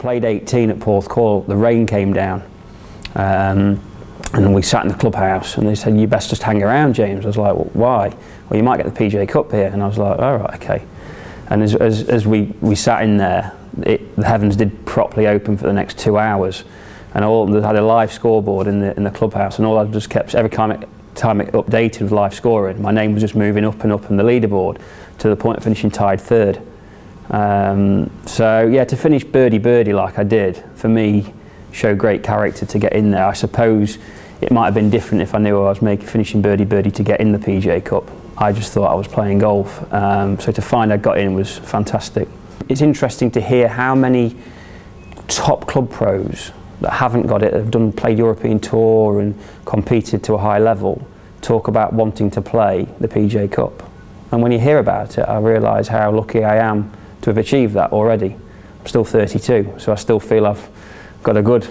played 18 at Porthcawl, the rain came down, and we sat in the clubhouse, and they said, "You best just hang around, James." I was like, "Well, why?" "Well, you might get the PGA Cup here." And I was like, "All right, okay." And as we sat in there, the heavens did properly open for the next 2 hours, and they had a live scoreboard in the clubhouse, and all I just kept, every time it updated with live scoring, my name was just moving up and up on the leaderboard to the point of finishing tied third. So yeah, to finish birdie like I did, for me, showed great character to get in there. I suppose it might have been different if I knew I was finishing birdie to get in the PGA Cup. I just thought I was playing golf. So to find I got in was fantastic. It's interesting to hear how many top club pros that haven't got it, have played European Tour and competed to a high level, talk about wanting to play the PGA Cup. And when you hear about it, I realise how lucky I am to have achieved that already. I'm still 32, so I still feel I've got a good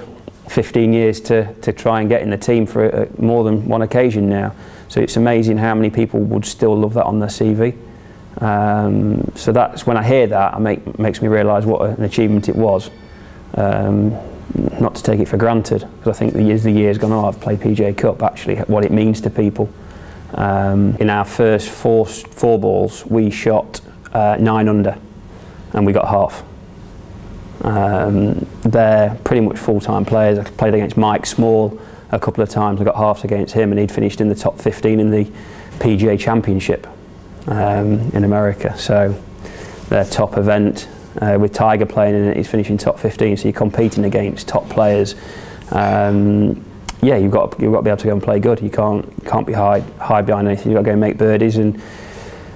15 years to try and get in the team for more than one occasion now. So it's amazing how many people would still love that on their CV. So that's, when I hear that, it makes me realise what an achievement it was. Not to take it for granted, because I think as the years gone on, I've played PGA Cup, actually, what it means to people. In our first four balls, we shot 9 under, and we got half. They're pretty much full-time players. I played against Mike Small a couple of times. I got halves against him, and he'd finished in the top 15 in the PGA Championship in America. So their top event, with Tiger playing in it, he's finishing top 15. So you're competing against top players. Yeah, you've got to be able to go and play good. You can't be hide behind anything. You've got to go and make birdies and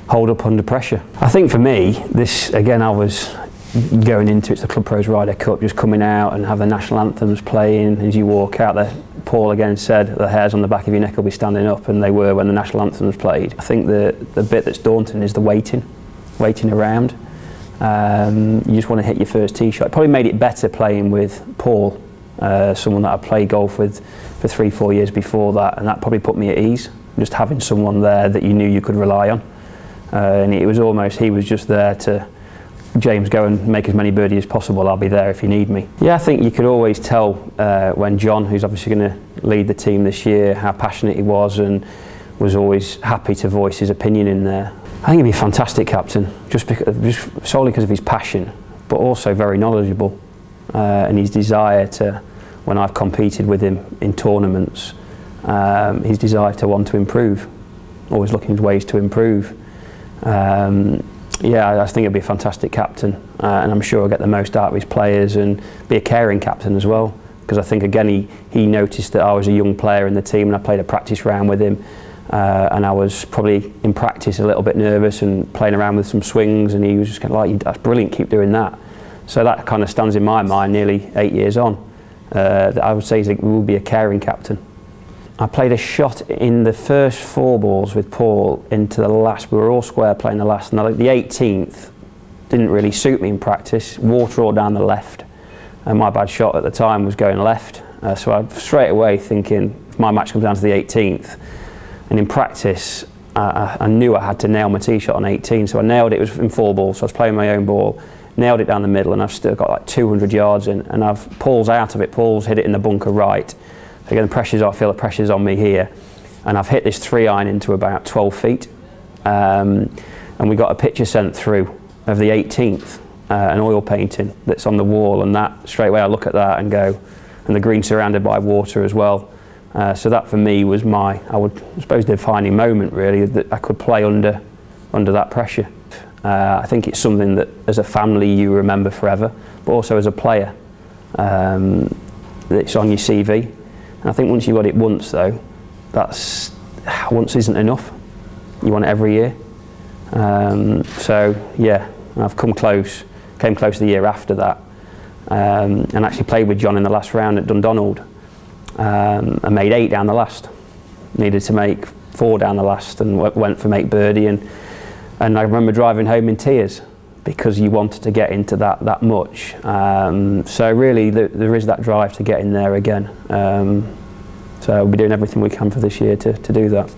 hold up under pressure. I think for me, this again, I was going into it's the Club Pros Ryder Cup, just coming out and have the national anthems playing as you walk out there. Paul again said the hairs on the back of your neck will be standing up, and they were when the national anthems played. I think the bit that's daunting is the waiting around. You just want to hit your first tee shot. It probably made it better playing with Paul, someone that I played golf with for 3-4 years before that, and that probably put me at ease, just having someone there that you knew you could rely on. And it was almost, he was just there to, "James, go and make as many birdies as possible, I'll be there if you need me." Yeah, I think you could always tell when John, who's obviously going to lead the team this year, how passionate he was, and was always happy to voice his opinion in there. I think he'd be a fantastic captain, just solely because of his passion, but also very knowledgeable, and his desire to, when I've competed with him in tournaments, his desire to want to improve, always looking for ways to improve. Yeah, I think he'll be a fantastic captain, and I'm sure he'll get the most out of his players and be a caring captain as well, because I think again he noticed that I was a young player in the team, and I played a practice round with him, and I was probably in practice a little bit nervous and playing around with some swings, and he was just kind of like, "That's brilliant, keep doing that." So that kind of stands in my mind nearly 8 years on. I would say he will be a caring captain. I played a shot in the first 4 balls with Paul into the last. We were all square playing the last, and the 18th didn't really suit me in practice. Water all down the left, and my bad shot at the time was going left. So I straight away thinking, if my match comes down to the 18th, and in practice I knew I had to nail my tee shot on 18, so I nailed it. It was in 4 balls, so I was playing my own ball, nailed it down the middle, and I've still got like 200 yards in, and Paul's out of it. Paul's hit it in the bunker right. Again, I feel the pressure's on me here, and I've hit this 3-iron into about 12 feet, and we got a picture sent through of the 18th, an oil painting that's on the wall, and that straight away I look at that and go, and the green surrounded by water as well. So that for me was I suppose, defining moment really, that I could play under that pressure. I think it's something that as a family you remember forever, but also as a player, it's on your CV. And I think once you've got it once though, once isn't enough. You want it every year. So yeah, I've came close the year after that, and actually played with John in the last round at Dundonald. I made 8 down the last. Needed to make 4 down the last, and went for make birdie, and I remember driving home in tears because you wanted to get into that much. So really there is that drive to get in there again. So we'll be doing everything we can for this year to do that.